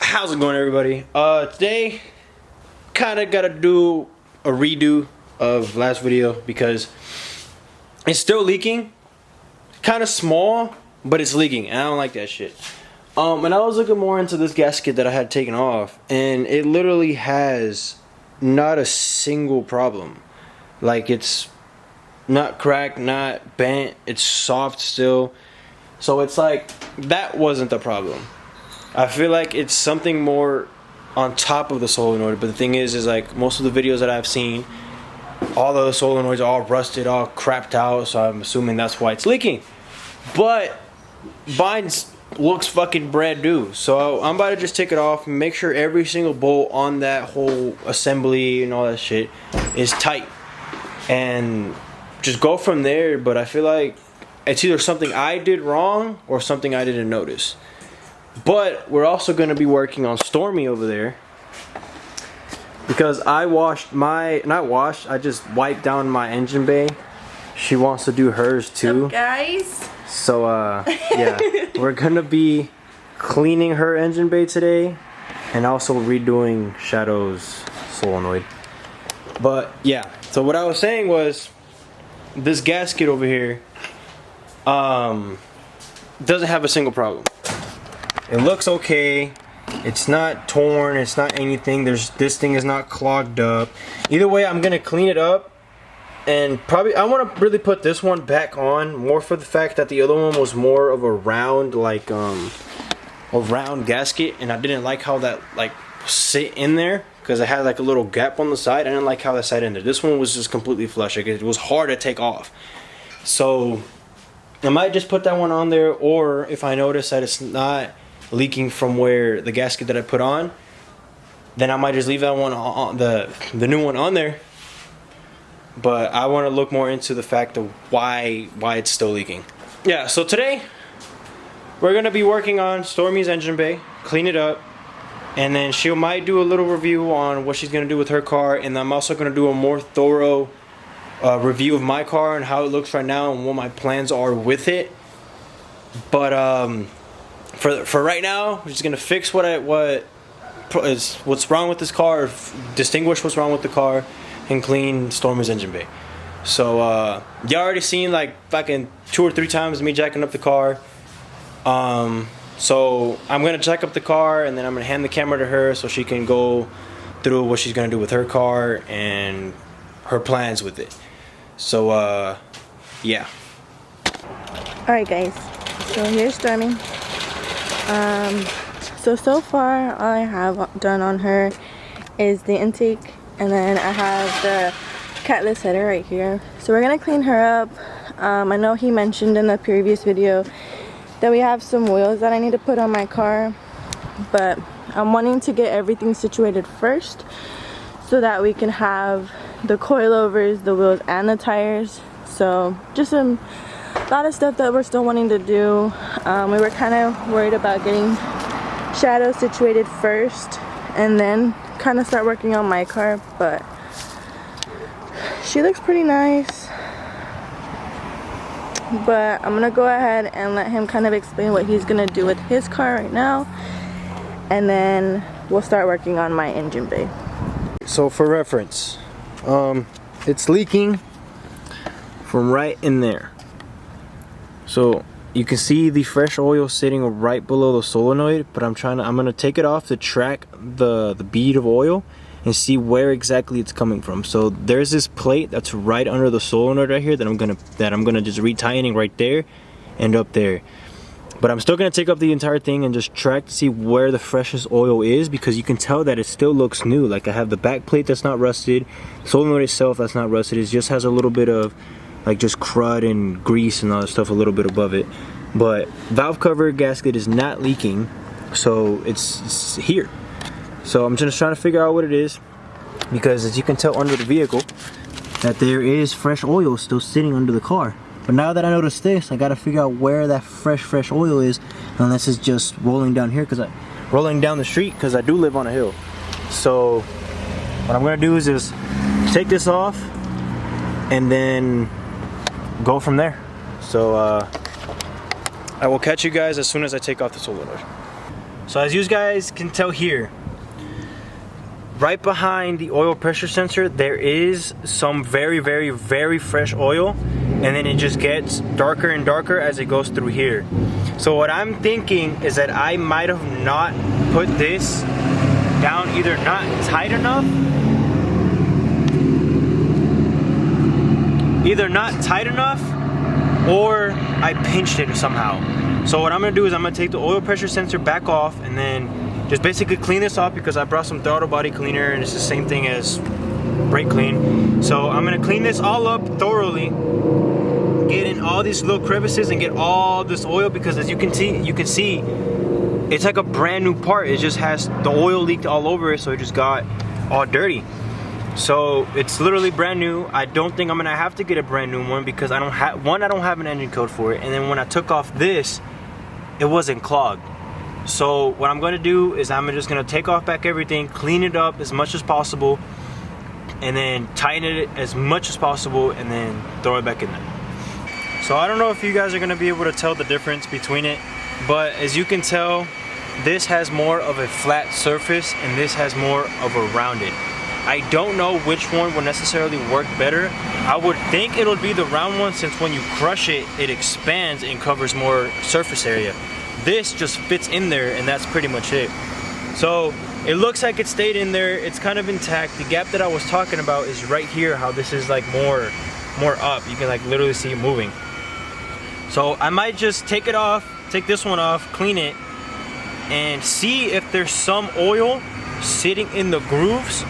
How's it going, everybody? Today kind of gotta do a redo of last video because it's still leaking. Kind of small, but it's leaking and I don't like that shit. And I was looking more into this gasket that I had taken off, and it literally has not a single problem. Like, it's not cracked, not bent, it's soft still. So it's like, that wasn't the problem. I feel like it's something more on top of the solenoid, but the thing is like, most of the videos that I've seen, all the solenoids are all rusted, all crapped out, so I'm assuming that's why it's leaking. But mine looks fucking brand new, so I'm about to just take it off and make sure every single bolt on that whole assembly and all that shit is tight, and just go from there. But I feel like it's either something I did wrong or something I didn't notice. But we're also going to be working on Stormy over there, because I washed my, I just wiped down my engine bay. She wants to do hers too. What's up, guys? So yeah, we're gonna be cleaning her engine bay today, and also redoing Shadow's solenoid. But yeah, so what I was saying was, this gasket over here doesn't have a single problem. It looks okay. It's not torn, it's not anything. This thing is not clogged up. Either way, I'm gonna clean it up. And probably, I want to really put this one back on, more for the fact that the other one was more of a round, like, a round gasket. And I didn't like how that, like, sit in there, because it had, like, a little gap on the side. I didn't like how that sat in there. This one was just completely flush. Like, it was hard to take off. So, I might just put that one on there, or if I notice that it's not leaking from where the gasket that I put on, then I might just leave that one on, the new one on there. But I want to look more into the fact of why it's still leaking. Yeah, so today we're going to be working on Stormy's engine bay, clean it up, and then she might do a little review on what she's going to do with her car, and I'm also going to do a more thorough review of my car and how it looks right now and what my plans are with it. But for right now, we're just going to fix what's wrong with this car, or distinguish what's wrong with the car, and clean Stormy's engine bay. So y'all already seen like fucking 2 or 3 times me jacking up the car. So I'm gonna jack up the car, and then I'm gonna hand the camera to her so she can go through what she's gonna do with her car and her plans with it. So yeah. Alright, guys, so here's Stormy. So far all I have done on her is the intake, and then I have the catless header right here. So we're gonna clean her up. I know he mentioned in the previous video that we have some wheels that I need to put on my car, but I'm wanting to get everything situated first so that we can have the coilovers, the wheels, and the tires. So just a lot of stuff that we're still wanting to do. We were kind of worried about getting Shadow situated first and then kind of start working on my car, but she looks pretty nice. But I'm gonna go ahead and let him kind of explain what he's gonna do with his car right now, and then we'll start working on my engine bay. So for reference, it's leaking from right in there. So you can see the fresh oil sitting right below the solenoid, but I'm gonna take it off to track the bead of oil and see where exactly it's coming from. So there's this plate that's right under the solenoid right here that I'm gonna just retightening right there and up there. But I'm still gonna take up the entire thing and just track to see where the freshest oil is, because you can tell that it still looks new. Like, I have the back plate that's not rusted, the solenoid itself that's not rusted. It just has a little bit of like just crud and grease and all that stuff a little bit above it. But valve cover gasket is not leaking, so it's here. So I'm just trying to figure out what it is, because as you can tell under the vehicle that there is fresh oil still sitting under the car. But now that I noticed this, I gotta figure out where that fresh oil is, unless it's just rolling down here, rolling down the street, because I do live on a hill. So what I'm gonna do is just take this off and then go from there. So I will catch you guys as soon as I take off the solenoid. So as you guys can tell here, right behind the oil pressure sensor, there is some very, very, very fresh oil, and then it just gets darker and darker as it goes through here. So what I'm thinking is that I might have not put this down, either not tight enough, or I pinched it somehow. So what I'm gonna do is I'm gonna take the oil pressure sensor back off and then just basically clean this off, because I brought some throttle body cleaner and it's the same thing as brake clean. So I'm gonna clean this all up thoroughly, get in all these little crevices and get all this oil, because as you can see it's like a brand new part. It just has the oil leaked all over it, so it just got all dirty. So it's literally brand new. I don't think I'm gonna have to get a brand new one, because I don't have an engine code for it, and then when I took off this, it wasn't clogged. So what I'm gonna do is I'm just gonna take off back everything, clean it up as much as possible, and then tighten it as much as possible, and then throw it back in there. So I don't know if you guys are gonna be able to tell the difference between it, but as you can tell, this has more of a flat surface and this has more of a rounded. I don't know which one will necessarily work better. I would think it'll be the round one, since when you crush it, it expands and covers more surface area. This just fits in there, and that's pretty much it. So it looks like it stayed in there. It's kind of intact. The gap that I was talking about is right here, how this is like more up. You can like literally see it moving. So I might just take this one off, clean it, and see if there's some oil sitting in the grooves.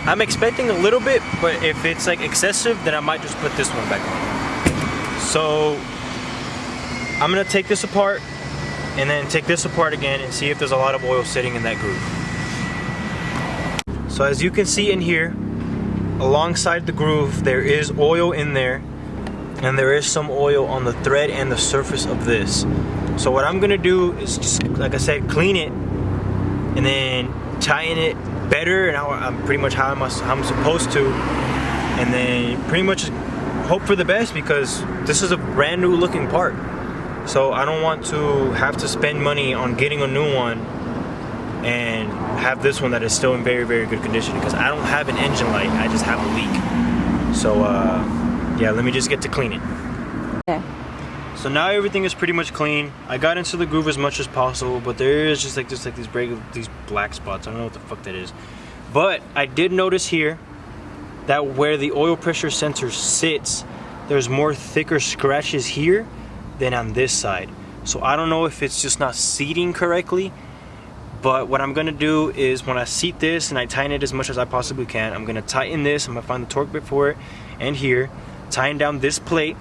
I'm expecting a little bit, but if it's like excessive, then I might just put this one back on. So I'm gonna take this apart and then take this apart again and see if there's a lot of oil sitting in that groove. So as you can see in here, alongside the groove, there is oil in there, and there is some oil on the thread and the surface of this. So what I'm gonna do is just, like I said, clean it and then tighten it better, and I'm pretty much how I'm supposed to, and then pretty much hope for the best, because this is a brand new looking part. So I don't want to have to spend money on getting a new one and have this one that is still in very, very good condition, because I don't have an engine light, I just have a leak. So yeah, let me just get to clean it. Okay. So now everything is pretty much clean. I got into the groove as much as possible, but there is just like these black spots. I don't know what the fuck that is. But I did notice here that where the oil pressure sensor sits, there's more thicker scratches here than on this side. So I don't know if it's just not seating correctly, but what I'm gonna do is when I seat this and I tighten it as much as I possibly can, I'm gonna tighten this. I'm gonna find the torque bit for it, and here, tighten down this plate.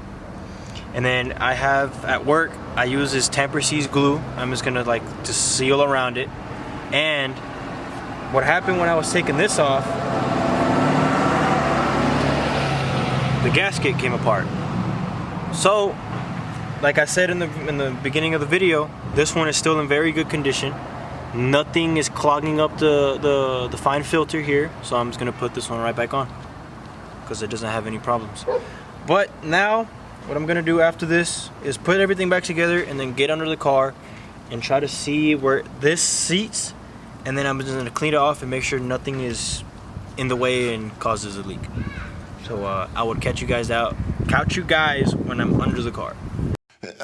And then I have at work, I use this tamper seize glue. I'm just gonna like just seal around it. And what happened when I was taking this off, the gasket came apart. So like I said in the beginning of the video, this one is still in very good condition. Nothing is clogging up the fine filter here. So I'm just gonna put this one right back on, because it doesn't have any problems. But now what I'm gonna do after this is put everything back together and then get under the car and try to see where this seats, and then I'm just gonna clean it off and make sure nothing is in the way and causes a leak. So I will catch you guys when I'm under the car.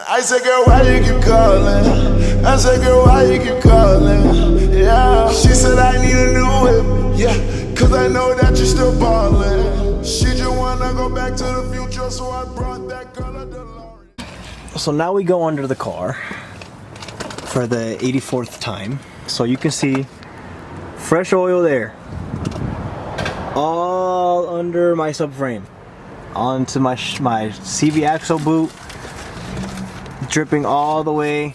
I said, girl, why you keep calling? I said, girl, why you keep calling? Yeah. She said, I need a new whip. Yeah, cause I know that you're still ballin'. She just wanna go back to the future, so I brought that girl a DeLorean. So now we go under the car for the 84th time. So you can see fresh oil there, all under my subframe, onto my CV axle boot, dripping all the way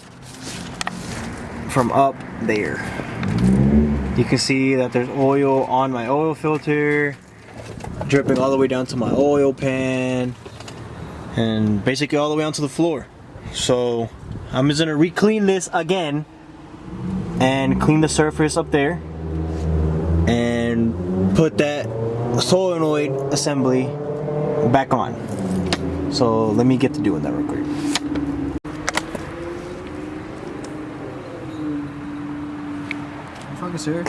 from up there. You can see that there's oil on my oil filter, dripping all the way down to my oil pan, and basically all the way onto the floor. So I'm just gonna re-clean this again and clean the surface up there and put that solenoid assembly back on. So let me get to doing that real quick. fucking serious?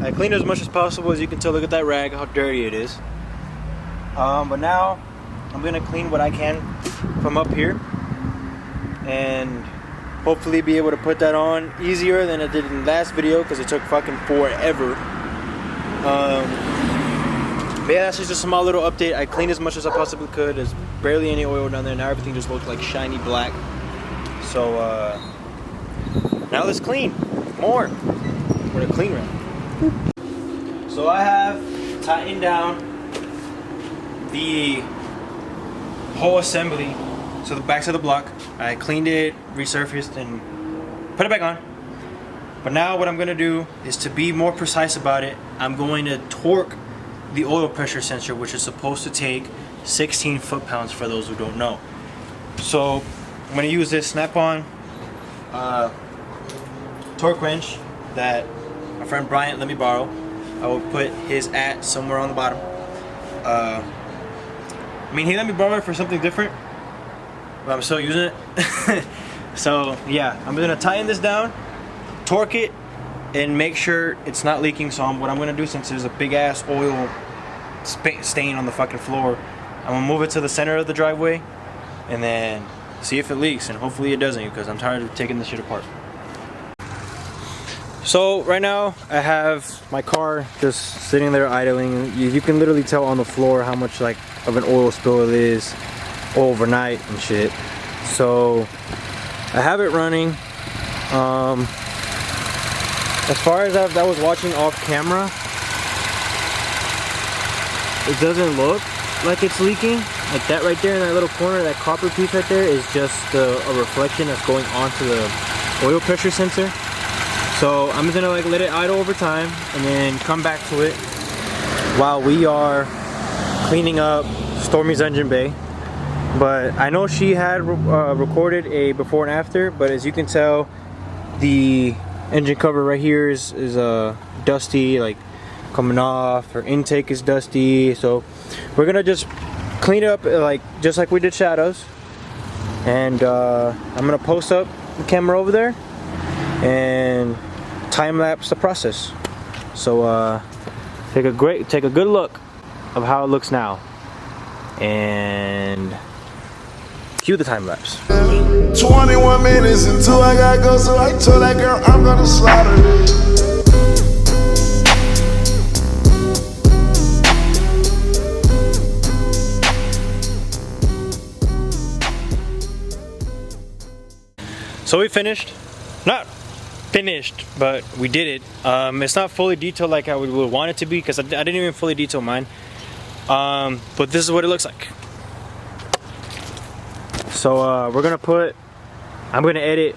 I cleaned as much as possible. As you can tell, look at that rag, how dirty it is. But now I'm gonna clean what I can from up here, and hopefully be able to put that on easier than I did in the last video, because it took fucking forever. But yeah, that's just a small little update. I cleaned as much as I possibly could. There's barely any oil down there. Now everything just looks like shiny black. So now let's clean more with a clean rag. So I have tightened down the whole assembly, so the backs of the block. I cleaned it, resurfaced, and put it back on. But now what I'm gonna do is, to be more precise about it, I'm going to torque the oil pressure sensor, which is supposed to take 16 foot-pounds for those who don't know. So I'm gonna use this snap-on torque wrench that my friend Bryant let me borrow. I will put his @ somewhere on the bottom. I mean, he let me borrow it for something different, but I'm still using it. So yeah, I'm gonna tighten this down, torque it, and make sure it's not leaking. So what I'm gonna do, since there's a big ass oil stain on the fucking floor, I'm gonna move it to the center of the driveway and then see if it leaks, and hopefully it doesn't, because I'm tired of taking this shit apart. So right now I have my car just sitting there idling. You can literally tell on the floor how much like of an oil spill it is overnight and shit. So I have it running. As far as I was watching off camera, it doesn't look like it's leaking. Like that right there in that little corner, that copper piece right there is just a reflection that's going onto the oil pressure sensor. So I'm gonna like let it idle over time and then come back to it while we are cleaning up Stormy's engine bay. But I know she had recorded a before and after, but as you can tell, the engine cover right here is dusty, like coming off. Her intake is dusty, so we're gonna just clean it up just like we did shadows. And I'm gonna post up the camera over there and time lapse the process. So take a good look of how it looks now, and cue the time lapse. 21 minutes until I gotta go, so I told that girl I'm gonna slaughter it. So we finished. Not finished, but we did it. It's not fully detailed like I would want it to be, because I didn't even fully detail mine. But this is what it looks like. So I'm gonna edit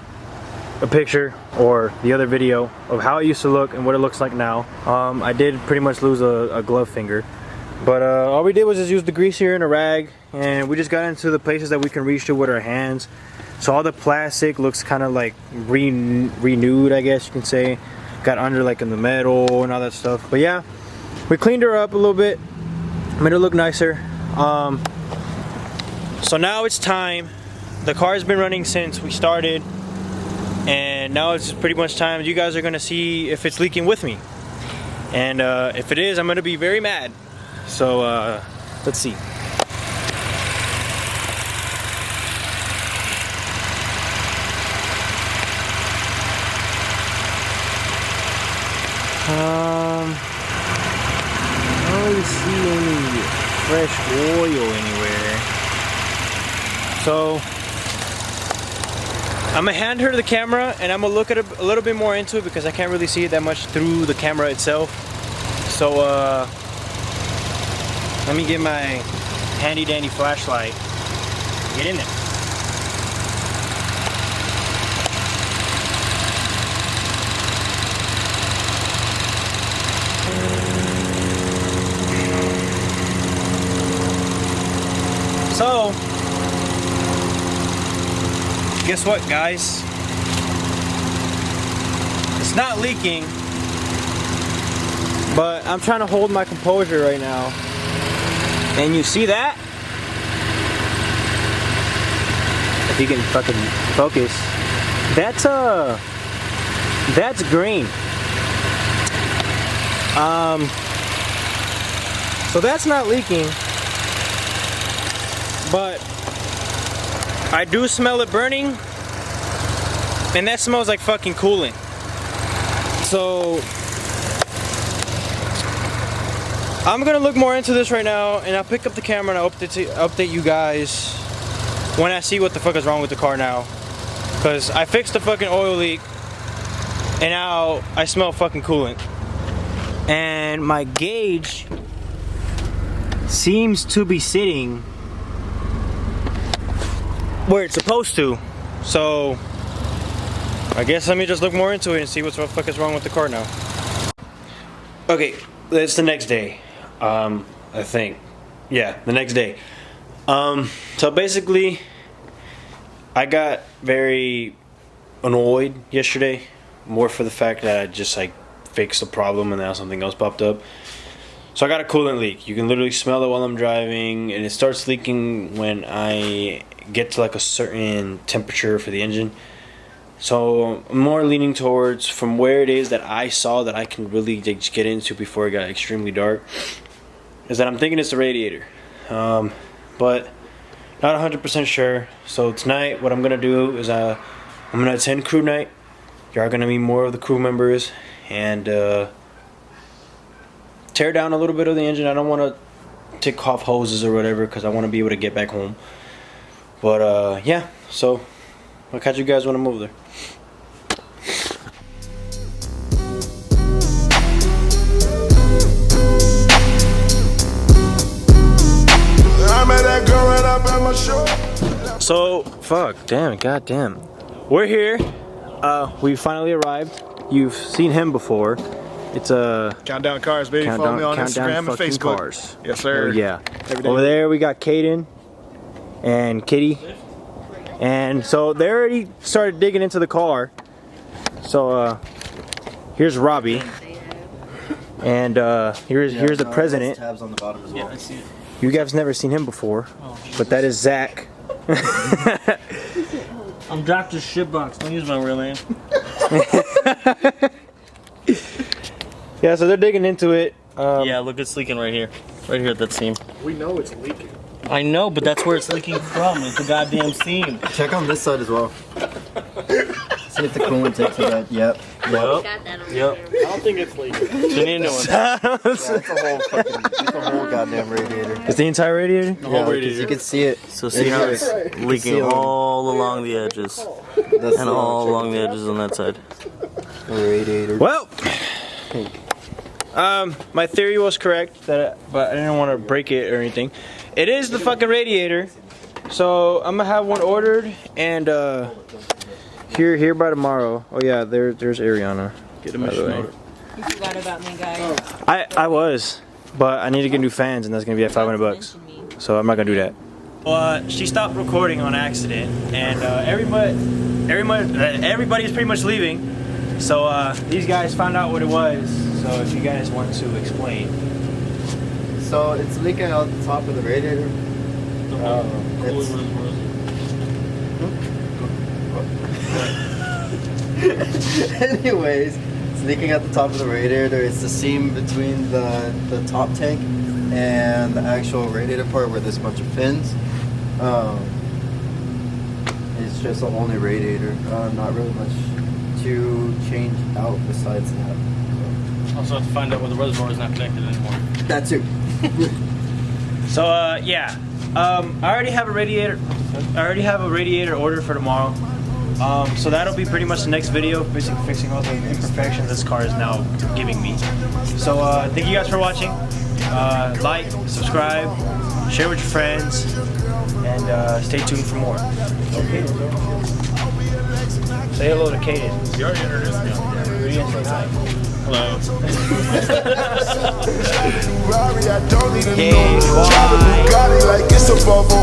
a picture or the other video of how it used to look and what it looks like now. I did pretty much lose a glove finger, but all we did was just use the grease here and a rag, and we just got into the places that we can reach to with our hands. So all the plastic looks kind of like renewed, I guess you can say. Got under like in the metal and all that stuff. But yeah, we cleaned her up a little bit, made her look nicer. So now it's time. The car's been running since we started, and now it's pretty much time. You guys are gonna see if it's leaking with me, and if it is, I'm gonna be very mad. So let's see. I don't really see any fresh oil anywhere. So I'm gonna hand her the camera and I'm gonna look at it a little bit more into it, because I can't really see it that much through the camera itself. So let me get my handy dandy flashlight. Get in there. So, guess what, guys? It's not leaking, but I'm trying to hold my composure right now. And you see that? If you can fucking focus. That's green. So that's not leaking, but I do smell it burning, and that smells like fucking coolant. So I'm gonna look more into this right now, and I'll pick up the camera and I'll update you guys when I see what the fuck is wrong with the car now. Cause I fixed the fucking oil leak, and now I smell fucking coolant. And my gauge seems to be sitting where it's supposed to. So I guess let me just look more into it and see what the fuck is wrong with the car now. Okay, it's the next day. I think. Yeah, the next day. So basically I got very annoyed yesterday, more for the fact that I just like fixed the problem and now something else popped up. So I got a coolant leak. You can literally smell it while I'm driving, and it starts leaking when I get to like a certain temperature for the engine. So I'm more leaning towards, from where it is that I saw that I can really just get into before it got extremely dark, is that I'm thinking it's the radiator, but not 100% sure. So tonight what I'm gonna do is I'm gonna attend crew night. You are gonna meet more of the crew members and tear down a little bit of the engine. I don't want to take off hoses or whatever because I want to be able to get back home. But yeah, so I'll catch you guys when I move there. So fuck, damn, goddamn, we're here. We finally arrived. You've seen him before. It's a Countdown Cars, baby. Follow me on Instagram and Facebook. Cars. Yes, sir. Oh, yeah. Over there we got Caden and Kitty, and so they already started digging into the car. So here's Robbie, and here's the president. Tabs on the bottom as well. Yeah, I see it. You guys never seen him before, but that is Zach. I'm Dr. Shitbox. Don't use my real name. Yeah, so they're digging into it. Yeah, look, it's leaking right here. Right here at that seam. We know it's leaking. I know, but that's where it's leaking from. It's the goddamn seam. Check on this side as well. See if the coolant takes to that. Yep. Yep. Yep. I don't think it's leaking. You need a new one. Yeah, it's a whole goddamn radiator. Is the entire radiator? The whole Yeah, radiator. you can see it. So see how it's leaking all along the edges. That's And all along the edges on that side. the radiator. Well, my theory was correct, but I didn't want to break it or anything. It is the fucking radiator, so I'm gonna have one ordered and here by tomorrow. Oh yeah, there's Ariana. Get a mission order. You forgot about me, guys. I was, but I need to get new fans, and that's gonna be at $500. So I'm not gonna do that. She stopped recording on accident, and everybody's pretty much leaving. So these guys found out what it was. So if you guys want to explain. So it's leaking out the top of the radiator. Anyways, it's leaking at the top of the radiator. It's the seam between the top tank and the actual radiator part where there's a bunch of fins. It's just the only radiator. Not really much to change out besides that. Also have to find out where the reservoir is not connected anymore. That's it. So yeah, I already have a radiator. I already have a radiator ordered for tomorrow. So that'll be pretty much the next video, basically fixing all the imperfections this car is now giving me. So thank you guys for watching. Like, subscribe, share with your friends, and stay tuned for more. Okay. Say hello to Kaden. You already introduced me on camera. Hello. I don't need a Hey, new Bugatti like it's a bubble.